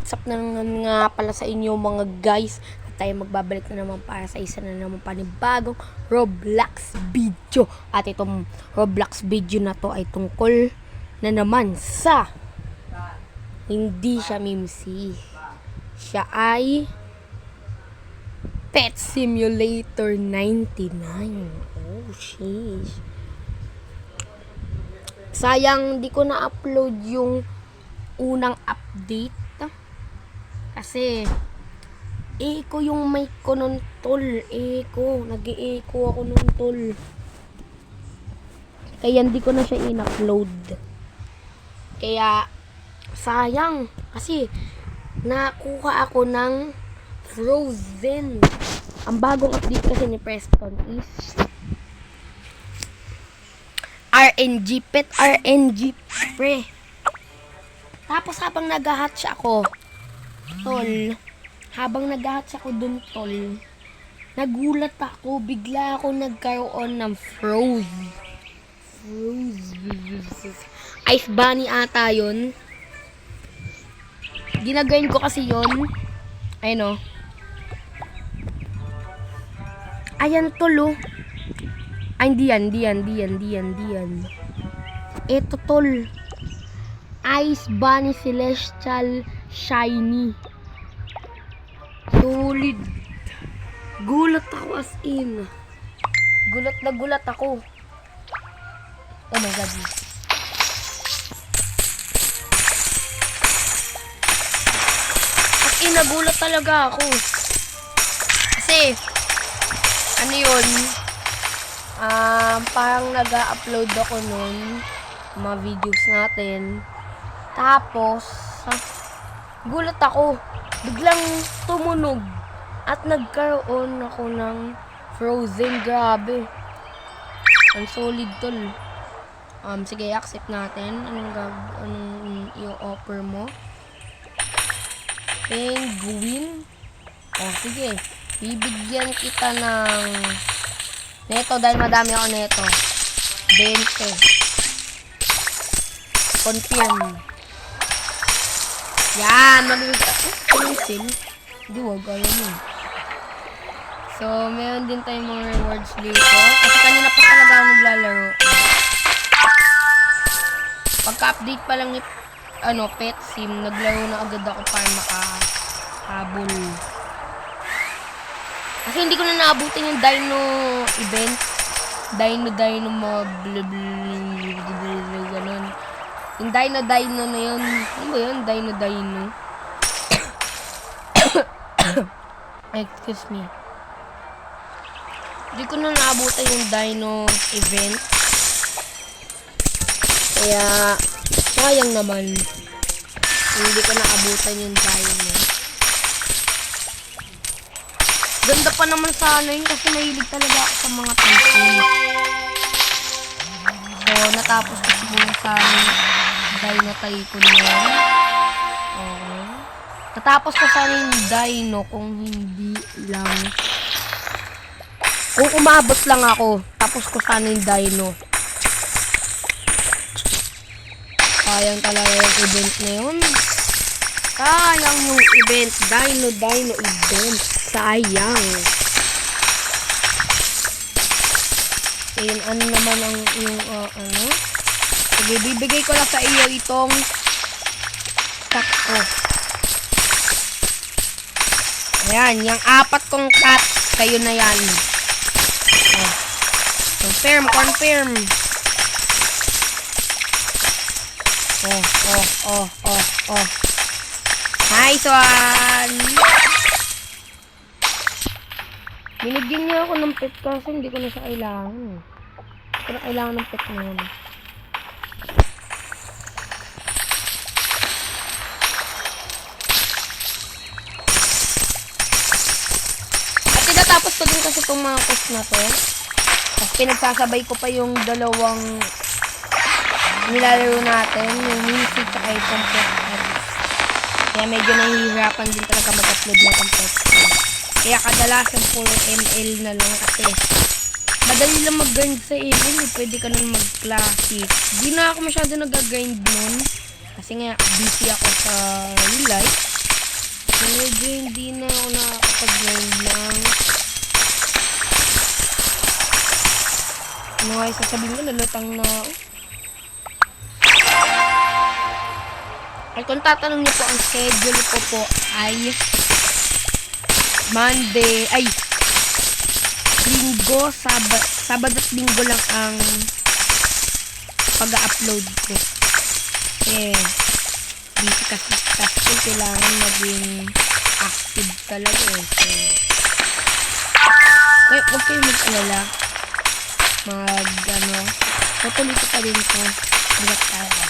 What's up na nga pala sa inyo mga guys. At tayo magbabalik na naman para sa isa na naman panibagong Roblox video. At itong Roblox video na to ay tungkol na naman sa hindi siya Mimsy. Siya ay Pet Simulator 99. Oh sheesh. Sayang di ko na-upload yung unang update. Kasi echo yung mic ko nun tol. Nag-e-echo ako nun tol. Kaya hindi ko na siya in-upload. Kaya sayang. Kasi nakuha ako ng Frozen. Ang bagong update kasi ni Preston is RNG. Pet RNG pre. Tapos habang nag-hatch ako tol, habang nag-hatch ako dun tol, nagulat ako, bigla ako nagkaroon ng froze. Ice bunny ata yun. Ginagayin ko kasi yun. Ayun o. Ayan tol o. Ay hindi yan. Eto tol. Ice bunny celestial shiny. Solid. Gulat ako as in. Gulat na gulat ako. Oh my god. As in, nagulat talaga ako. Kasi, ano yun? Parang nag-upload ako nun. Mga videos natin. Tapos, gulat ako. Biglang tumunog. At nagkaroon ako ng Frozen. Grabe. Ang solid tol. Sige, accept natin. Anong i-offer mo? Penguin. Sige. Bibigyan kita ng neto dahil madami ako neto. 20. Confirm. Yan. Mag-pencil. Hindi, wag. Alam mo. So, meron din tayong mga rewards dito. Kasi kanina pa talaga ako naglalaro. Pagka-update pa lang ni Pet Sim, naglaro na agad ako para makahabol. Kasi hindi ko na naabutin yung Dino event. Dino mob. Ganun. Yung Dino na yun. Ano ba yun? Dino. Excuse me. Hindi ko na naabutan yung Dino event. Kaya, sayang naman. Hindi ko naabutan yung Dino. Ganda pa naman sana yun kasi mahilig talaga ako sa mga tycoon. So, natapos ko siguro sa Dino tycoon na. Okay. Natapos ko sana yung Dino kung hindi lang. Kung umabot lang ako, tapos ko sana yung Dino. Sayang talaga yung event na yun. Sayang yung event. Dino event. Sayang. Ayun, ano naman ang yung Sige, bibigay ko lang sa iyo itong cat ko. Ayan, yung 4 kong cat, kayo na yan. Confirm. Nice one. Binigyan niya ako ng pet kasi hindi ko na siya kailangan. Hindi ko na kailangan ng pet na yun. At tinatapos ko din kasi itong mga quest na to. Tapos pinagsasabay ko pa yung dalawang nilalaro natin. Yung Mimsy tsaka itong pet. Kaya medyo nahihirapan din talaga mag-upload na itong pet. Kaya kadalasan puro ML na lang kasi madali lang mag-grind sa ML. Pwede ka nang mag-classic. Di na ako masyado nag-grind nun. Kasi nga busy ako sa real life. nga yung sasabihin ko, nalutang na ako. At kung tatanong niyo po, ang schedule ko po ay Monday, ay Linggo, Sabado at Linggo lang ang pag-upload ko. Busy kasi kailangan maging active talaga eh. So, huwag kayo mag-alala. Tutuloy ko pa rin ito. Hanggat tayo.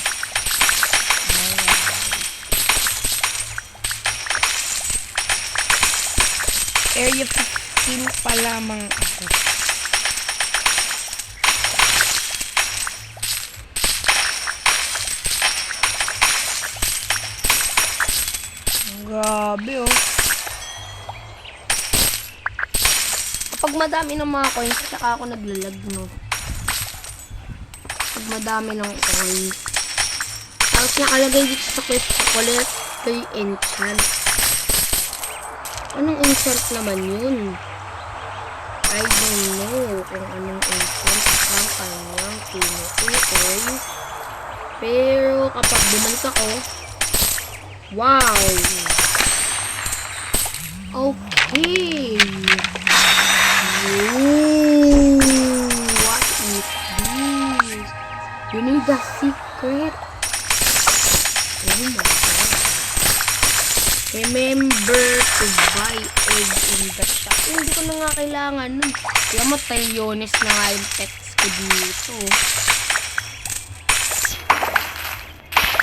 Area 15 pa lamang ako. Grabe oh. Kapag madami ng mga coins, saka ako naglalag, no? Kapag madami ng coins. Tapos nakalagay dito sa quest sa collect 3 enchant. Anong enchant naman yun? I don't know kung anong enchant ang kanyang tinutukoy. Pero kapag bumalik ako, wow! Okay! Ooh, what is this? You need a secret? Oh my god. Remember to buy egg in the shop. Hindi ko na nga kailangan nun. Kaya mo, talyones na nga yung text ko dito.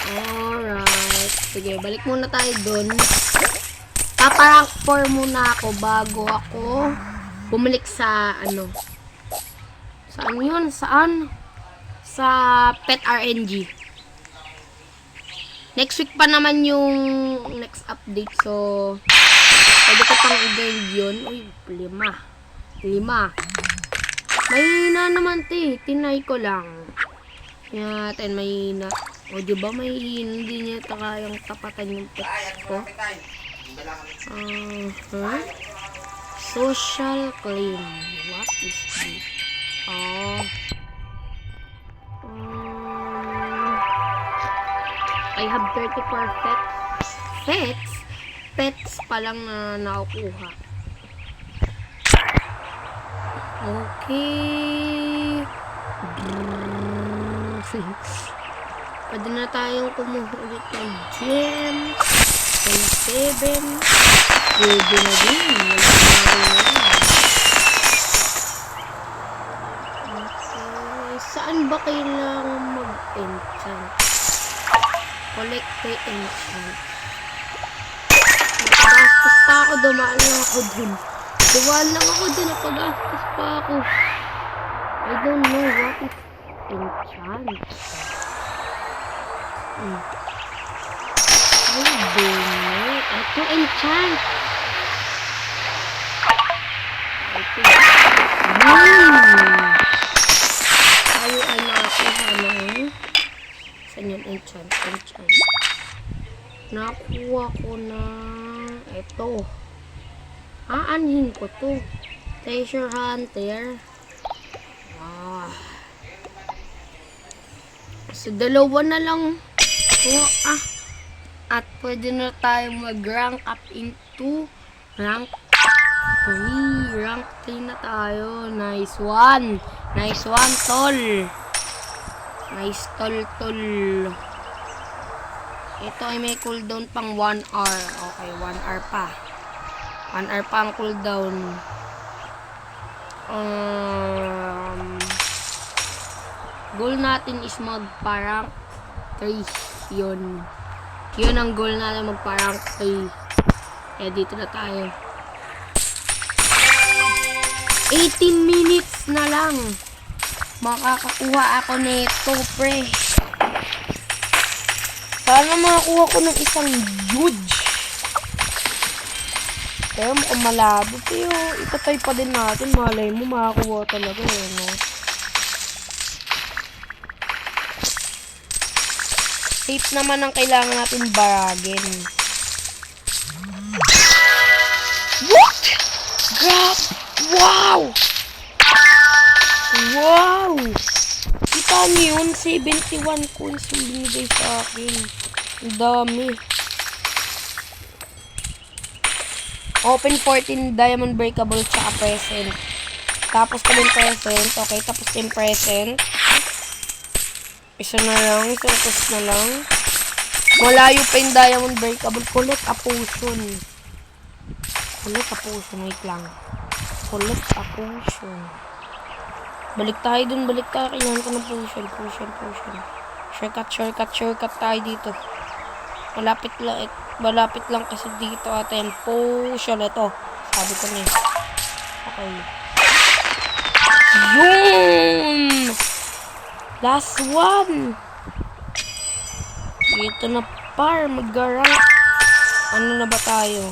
Alright. Sige, balik muna tayo dun. Paparank 4 muna ako bago ako bumalik sa Saan yun? Saan? Sa Pet RNG. Next week pa naman yung next update. So, pwede ko pang i-guide yun. Uy, 5. Mahina naman tinay ko lang. Yatin, mahina. O, diba mahina? Hindi niya kayang tapatan yung pets ko. Social claim. What is this? I have 34 pets pa lang na nakukuha. Okay. Pwede na tayong kumuha ulit ng gems. 7. Pwede na din. Okay. Saan ba kailangan mag-enchant? Collect the enchant. Napagastos pa ako. Dumaan lang ako dun. Napagastos pa ako. I don't know what is enchant. I don't know. Ito enchant. Tayo ay nakakuha ng saan yun? Enchant. Nakuha ko na ito. Aanhin ko to. Treasure Hunter. So, 2 na lang. At pwede na tayo mag-rank up into rank 3. Rank 3 na tayo. Nice one, tol. Nice, tol. Ito ay may cooldown pang 1 hour. Okay, 1 hour pa. 1 hour pa ang cooldown. Goal natin is magpa-rank 3. Yun ang goal natin, magpa-rank 3. Kaya dito na tayo. 18 minutes na lang. Makakakuha ako nito, pre. Sana makakuha ko ng isang huge. Kaya mukhang malabo. Pero itatay pa din natin. Malay mo, makakuha talaga. No? Safe naman ang kailangan natin baragin. What? Wow! 71 coins yung binigay sa akin. Ang dami. Open 14 diamond breakable tsaka present. Tapos ko yung present. Okay, tapos ko yung present. Isa na lang. Tapos na lang. Malayo pa yung diamond breakable. Collect a potion. Collect a potion. Wait lang. Collect a potion. Balik tayo dun. Balik tayo. Kailangan ko ng potion. Shortcut tayo dito. Malapit lang kasi dito ata yung potion. Ito. Sabi ko na. Okay. Yun! Last one! Ito na par. Mag-rank. Ano na ba tayo?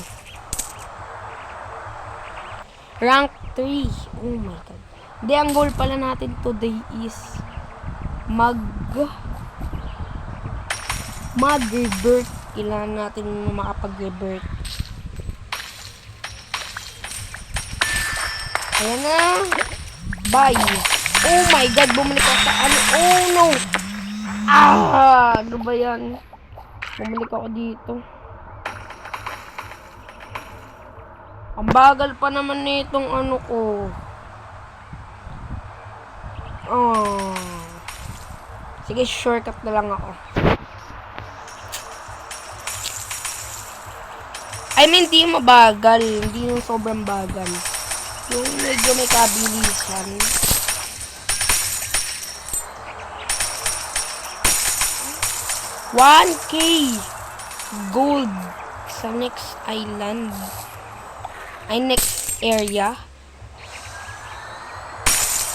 Rank 3. Oh my god. Hindi, ang goal pala natin today is mag-revert. Kailangan natin makapag-revert. Ayan na. Bye. Oh my god, bumalik ako sa ano. Oh no. Ano ba yan? Bumalik ako dito. Ang bagal pa naman nitong ano ko. Sige, shortcut na lang ako. I mean, di mabagal. Hindi yung sobrang bagal. Yung medyo may kabilisan. $1K gold sa next island. Ay, next area.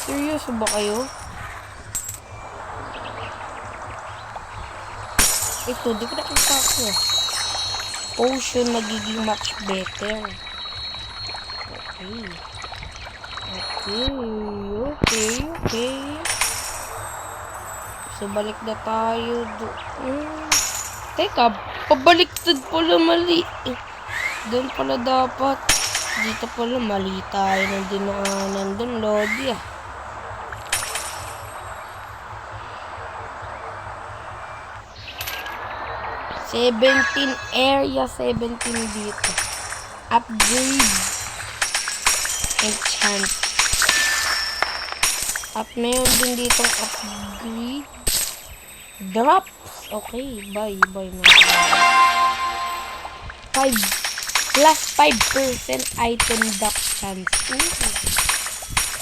Seryoso ba kayo? Ito, di ko nakita ko. Potion magiging much better. Okay. So, balik na tayo doon. Teka, pabaliktad pala mali. Doon pala dapat. Dito pala mali tayo ng dinaanan doon, Lodi. 17 area, 17 dito. Upgrade. Enchant. At meron din ditong upgrade. Drops. Okay, bye na. 5 plus 5% item drop chance.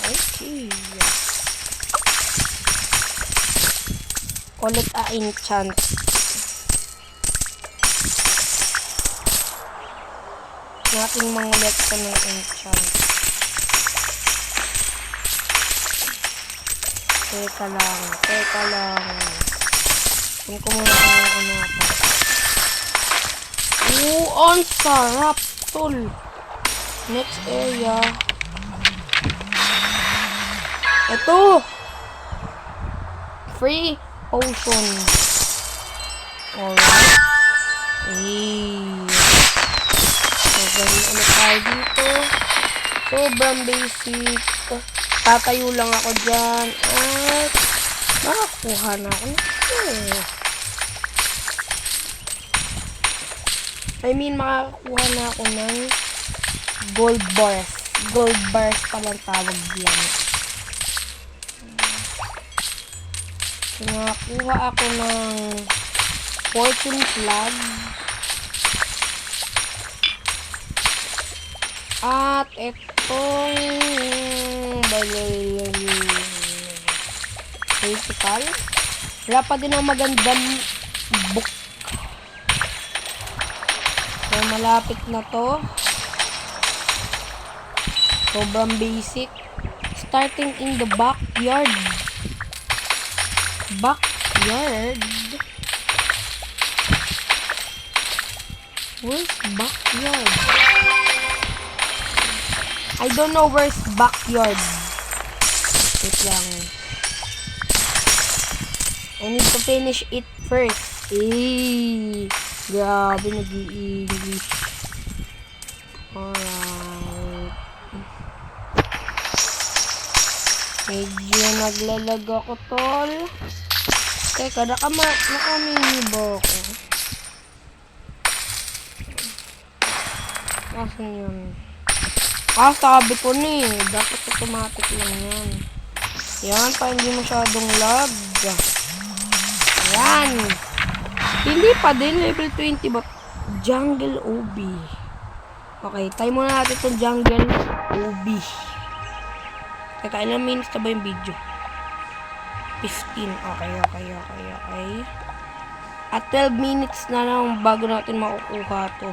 Okay. Collect a enchant. Nating mangulit ka ng enchant. Teka lang. Kung kumuna ka ng ano pa. Ang sarap, tol. Next area. Ito! Free potion. Alright. Gawin ulit tayo dito. Sobrang basic. Tatayo lang ako dyan. At makakuha na ako. Makakuha na ako ng gold bars. Gold bars palang tawag yan. Nakakuha ako ng fortune flag. At itong critical. Wala pa din ang magandang book. So, malapit na to. Sobrang basic. Starting in the backyard. Where's backyard? I don't know where's backyard. Wait lang. I need to finish it first. Grabe, nag-i-English. Alright. Medyo naglalag ako, tol. Teka, nakamini ba ako? Asan yun? Sabi ko na eh. Dapat automatic lang yan. Yan, pa hindi masyadong lag. Yan. Hindi pa din. Level 20 ba? Jungle OB. Okay, tayo muna natin itong Jungle OB. Teka, ilang minutes na ba yung video? 15. Okay. At 12 minutes na lang bago natin makukuha to.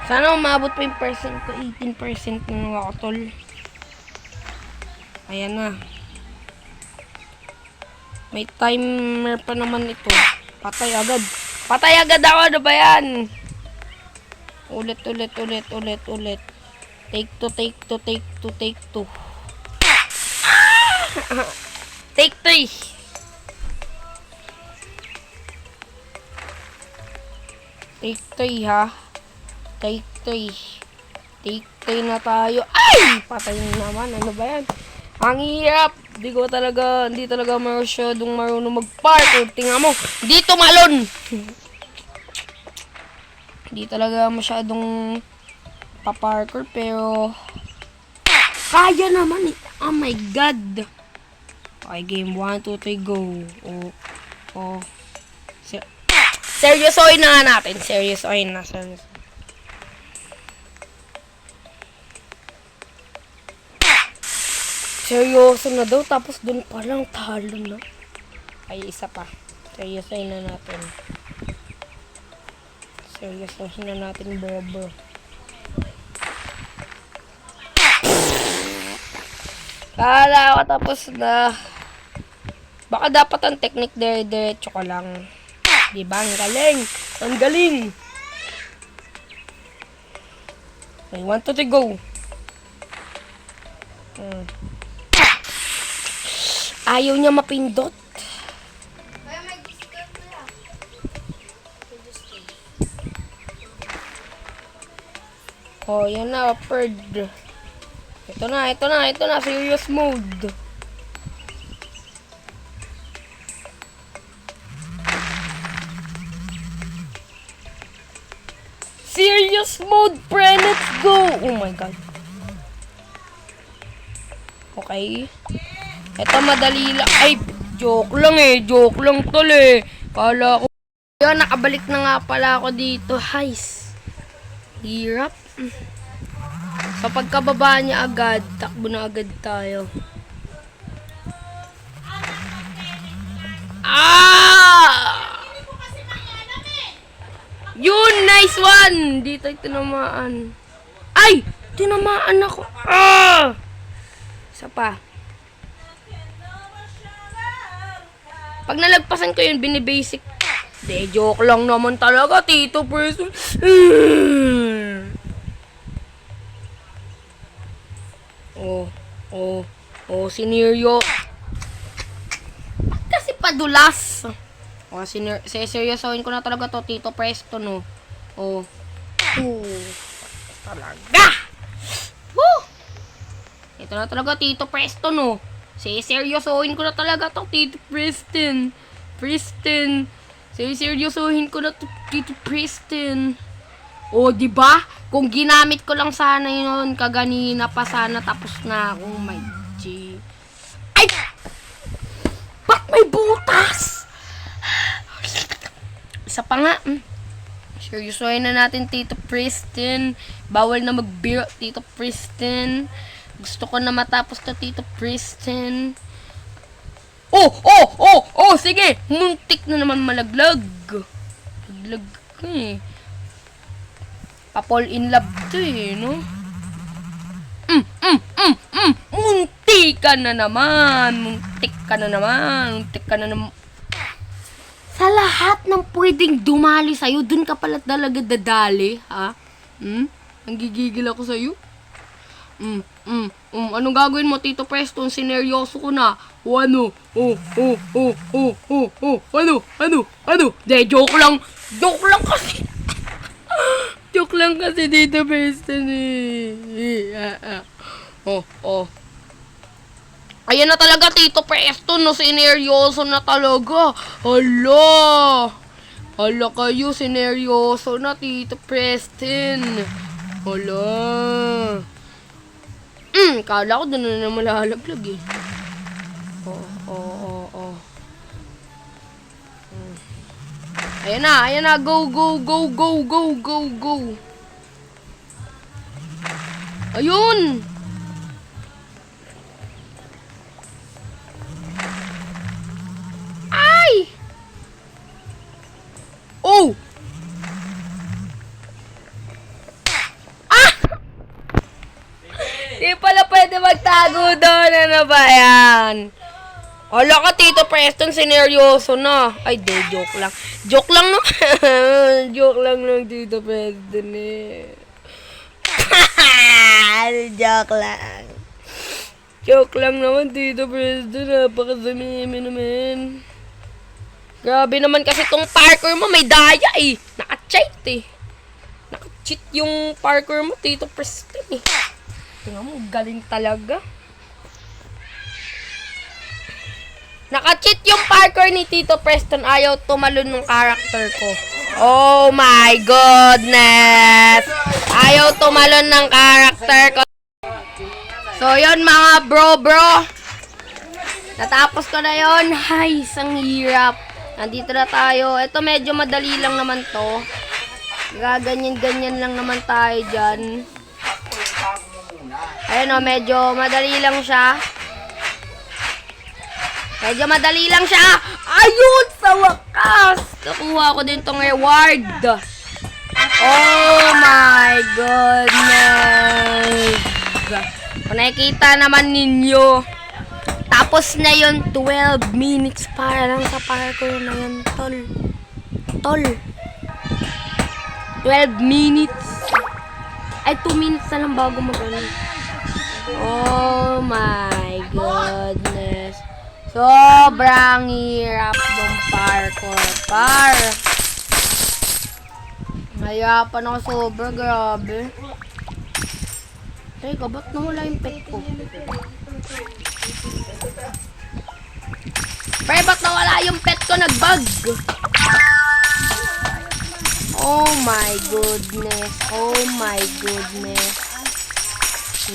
Sana umabot pa yung percent ko. 18% na nung ako, tol. Ayan na. May timer pa naman ito. Patay agad. Patay agad ako. Ano ba yan? Ulit. Take two. Take 3. Take 3 ha. Take 3 na tayo. Ay! Patay na naman. Ano ba yan? Ang hirap. Hindi talaga masyadong marunong mag-parkour. Tingnan mo. Dito malon. Hindi talaga masyadong pa-parkour. Pero kaya naman eh. Oh my God. Okay, game 1, 2, 3, go. Oh. Seryosohin na nga natin. Seryosohin na. Seryoso na daw, tapos dun pa lang talo na. Ay, isa pa. Seryosohin na natin. Bobo. Kala ko tapos na. Baka dapat ang technique diretso ko lang. Diba? Ang galing! Okay, 1, 2, 3, go! Ayaw niya mapindot. Oh, yan na, upward. Ito na, serious mode. Serious mode, pre, let's go! Oh my God. Okay. Ito madali lang. Ay, joke lang tol eh. Kala ko. Yun, nakabalik na nga pala ako dito. Heis. Hirap. So, pagkababa niya agad, takbo na agad tayo. Yun, nice one! Dito tinamaan. Ay! Tinamaan ako. Isa pa. Pag nalagpasan ko yun, binibasic. De, joke lang naman talaga, Tito Person. Siniryo. Kasi padulas. Seryosohin ko na talaga to, Tito Preston, no. Talaga. Ito na talaga, Tito Preston, no. Seryosohin ko na talaga to, Tito Preston. Seryosohin ko na to, Tito Preston. Diba? Kung ginamit ko lang sana yun kaganina pa sana tapos na. Oh my G. Ay! Ba't may butas? Isa pa nga. Seryosohin na natin, Tito Preston. Bawal na magbiro, Tito Preston. Gusto ko na matapos to, Tito Preston. Sige. Muntik na naman malaglag. Malaglag ko eh. Pa-fall in love to eh, no? Muntik ka na naman. Sa lahat ng pwedeng dumali sa'yo, dun ka pala talaga dadali, ha? Nanggigigil ako sa'yo. Anong gagawin mo, Tito Preston? Sineryoso ko na. Ano? Ano? Joke lang kasi. Joke lang kasi, Tito Preston, eh. Oh, oh. Ayan na talaga, Tito Preston, no? Sineryoso na talaga. Hala. Hala kayo, sineryoso na, Tito Preston. Hala. Kala ko doon na malalaglag eh. Oh. Ayan na. Go. Ayun. Ay! Oh! Ah! Di pala pwede magtago doon. Ano ba yan? Hala ka, Tito Preston, sineryoso na. Ay, joke lang. Joke lang, no? Joke lang, Tito Preston, eh. Joke lang. Joke lang naman, Tito Preston. Napakasamimi naman. Grabe naman kasi tong parkour mo, may daya eh. Naka-cheat eh. Naka-cheat yung parkour mo, Tito Preston eh. Tingnan mo, galing talaga. Naka-cheat yung parkour ni Tito Preston. Ayaw tumalon ng character ko. Oh my goodness. Ayaw tumalon ng character ko. So yun mga bro. Natapos ko na yun. Ay, isang hirap. Nandito na tayo. Ito medyo madali lang naman to. Gaganyan-ganyan lang naman tayo dyan. Ayun o, medyo madali lang siya. Ayun, sa wakas! Nakuha ko din tong reward. Oh my goodness. Kung nakikita naman ninyo, tapos na yun, 12 minutes para lang sa parkour na yun, tol. 12 minutes. Ay, 2 minutes na lang bago mag-ano. Oh my goodness. Sobrang hirap ng parkour. Nahirapan ako sobra, grabe. Teka, ba't nawala yung pet ko? Pre, ba't nawala yung pet ko? Nag-bug. Oh my goodness.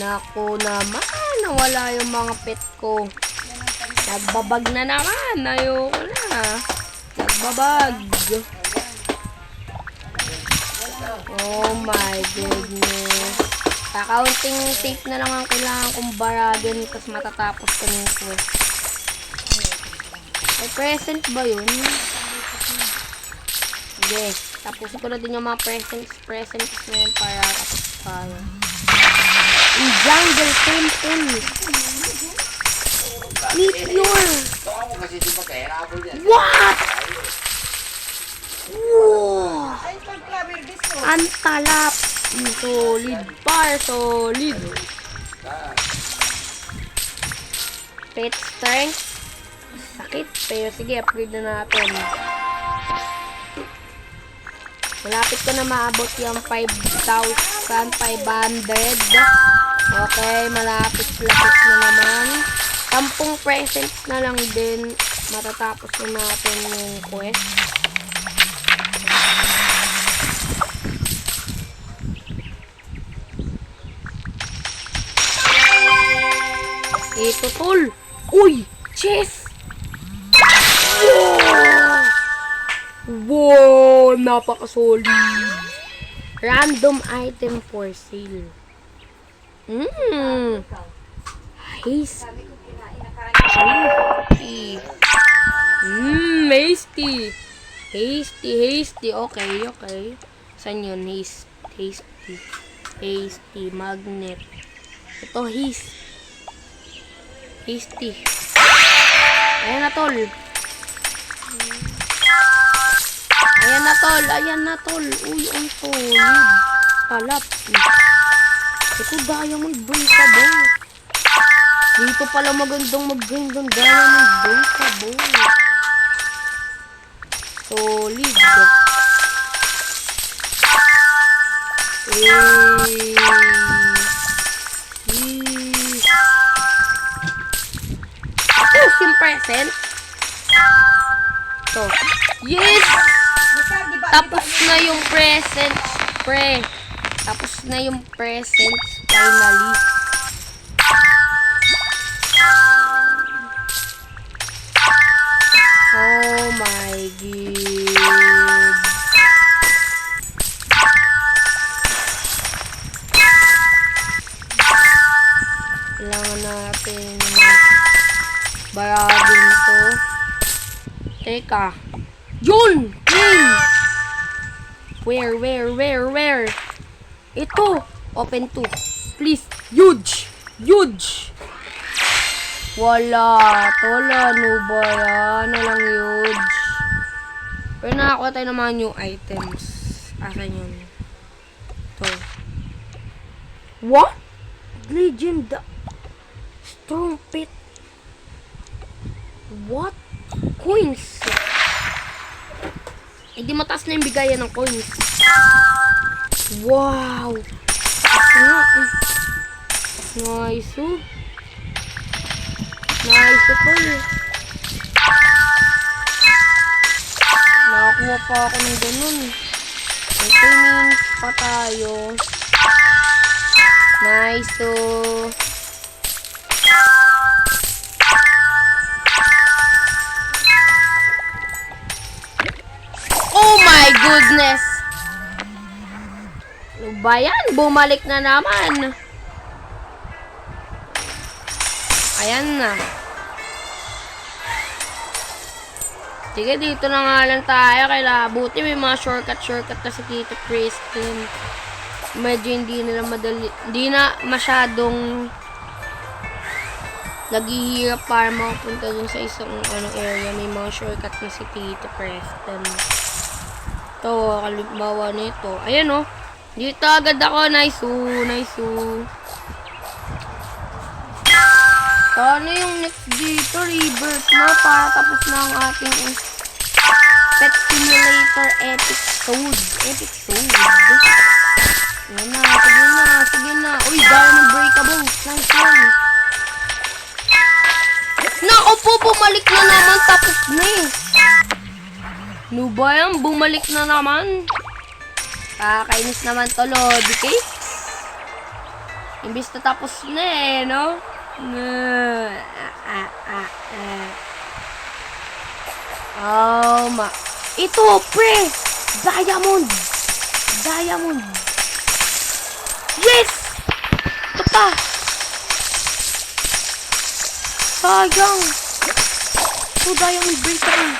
Naku naman, nawala yung mga pet ko. Nagbabag na naman. Ayoko na. Nagbabag. Oh my goodness. Kakaunting tape na lang ang kailangan kong baragin kasi matatapos ko ng quest. May present ba yun? Sige. Tapusin ko na din yung mga presents na yun para tapos tayo. In Jungle Temple. Meteor! What? Wow! Ang talap! Solid. Pet strength. Sakit. Pero sige, upgrade na natin. Malapit ko na maabot yung 5,500. Okay, malapit na naman. 10 presents na lang din. Matatapos na natin yung quest. Ito, tol. Uy! Chess! Wow! Napaka-solid. Random item for sale. Hasty. Okay. Saan yun? Hasty. Magnet. Ito, hasty. Ayan na, tol. Uy, ang solid. Talap. Ito, diamond breakable. Dito pala magandang mag-grind ng diamond breakable. Solid. present. To. Yes! Tapos na yung presents, pre. Tapos na yung presents, finally. Oh my God. Kailangan natin baragin to. Teka. Yun! King! Where? Ito! Open to. Please. Huge! Wala. Tol, ano ba yan? Walang huge. Pero nakakuha tayo ng mga new items. Asan yun? Ito. What? Legend. Storm pit. What? Coins. Hindi mataas na yung bigayan ng coins. Wow. Nice. Nice ito eh. Nakakuha pa ako ng ganun. May 2 minutes pa tayo. Nice. Oh my goodness. Ano ba yan? Bumalik na naman. Ayan na. Sige, dito na nga lang tayo. Kailangan, buti may mga shortcut na si Tito Kristen. Medyo hindi na masyadong naghihirap para makapunta dun sa isang area. May mga shortcut na si Tito Kristen. Ito, kalimbawa nito. Ayan o. Dito agad ako. Nice. Ano yung next dito? Rebirth na para tapos na ang ating Pet Simulator episode. Sige na. Uy, Diamond Breakable. Nice one. Nako po, bumalik na naman. Tapos na eh. Ano ba yan? Bumalik na naman. Kakainis naman to, Lodi Cakes. Imbis na tapos na eh, no? Ito, pre! Diamond! Yes! Ito pa! Sayang! Ito, diamond breakable.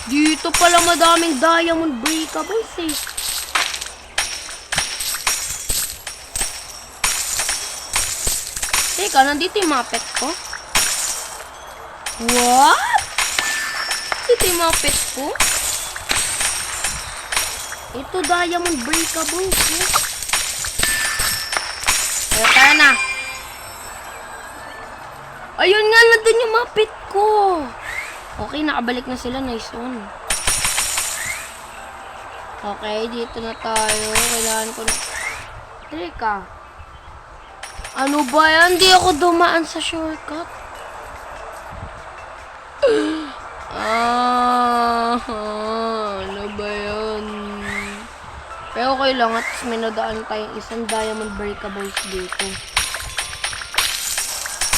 Dito pala madaming diamond breakables eh. Teka, nandito yung mga pet ko? What? Dito yung mga pet ko? Ito, diamond breakable. Tara na. Ayun nga, nandun yung mga pet ko. Okay, nakabalik na sila. Nice one. Okay, dito na tayo. Kailangan ko na... Teka. Ano ba yan? Hindi ako dumaan sa shortcut. Ano ba yan? Pero okay lang at may nadaan tayong isang diamond breakables dito.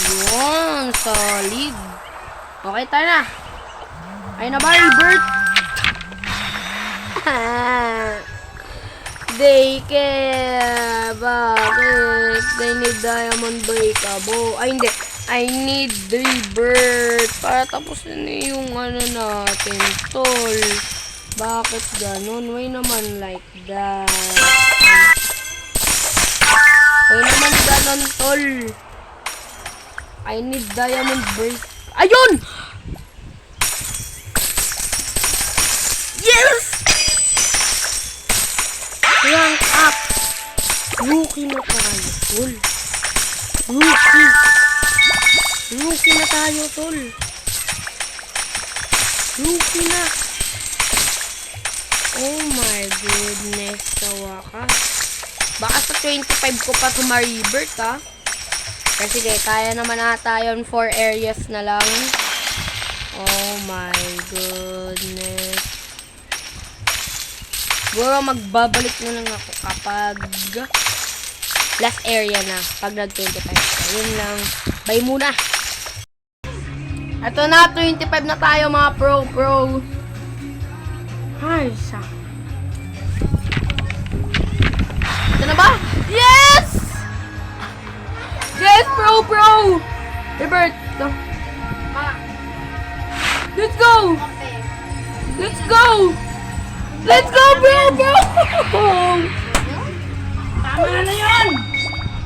Yun, solid. Okay, tayo na. Ayun na ba, Rebirth? They care. Bakit? They need diamond breakable. Ay, hindi. I need Rebirth. Para tapos na yung natin, tol. Bakit ganun? Why naman like that? Why naman ganun, tol? I need diamond break. Ayun! Yes! Rank up! Rookie na tayo, tol. Rookie na tayo, tol. Rookie na. Oh my goodness, sa wakas. Baka sa 25 ko pa ito ma-rebirth, ha? Pero sige, kaya naman ata yun. 4 areas na lang. Oh my goodness. Siguro magbabalik na lang ako kapag last area na. Pag nag-25 na. Yun lang. Bye muna. Ito na, 25 na tayo mga pro. Ay, sa. Ito na ba? Yes! Yes, pro! Robert, ito. Let's go! Let's go, bro! Tama na yun!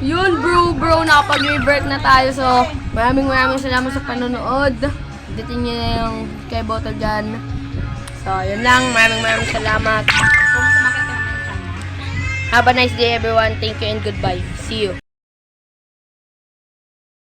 Yun, bro, nakapag-revert na tayo. So, maraming salamat sa panonood. Dating nyo na yung kay Bottle dyan. So, yun lang. Maraming salamat. Have a nice day, everyone. Thank you and goodbye. See you.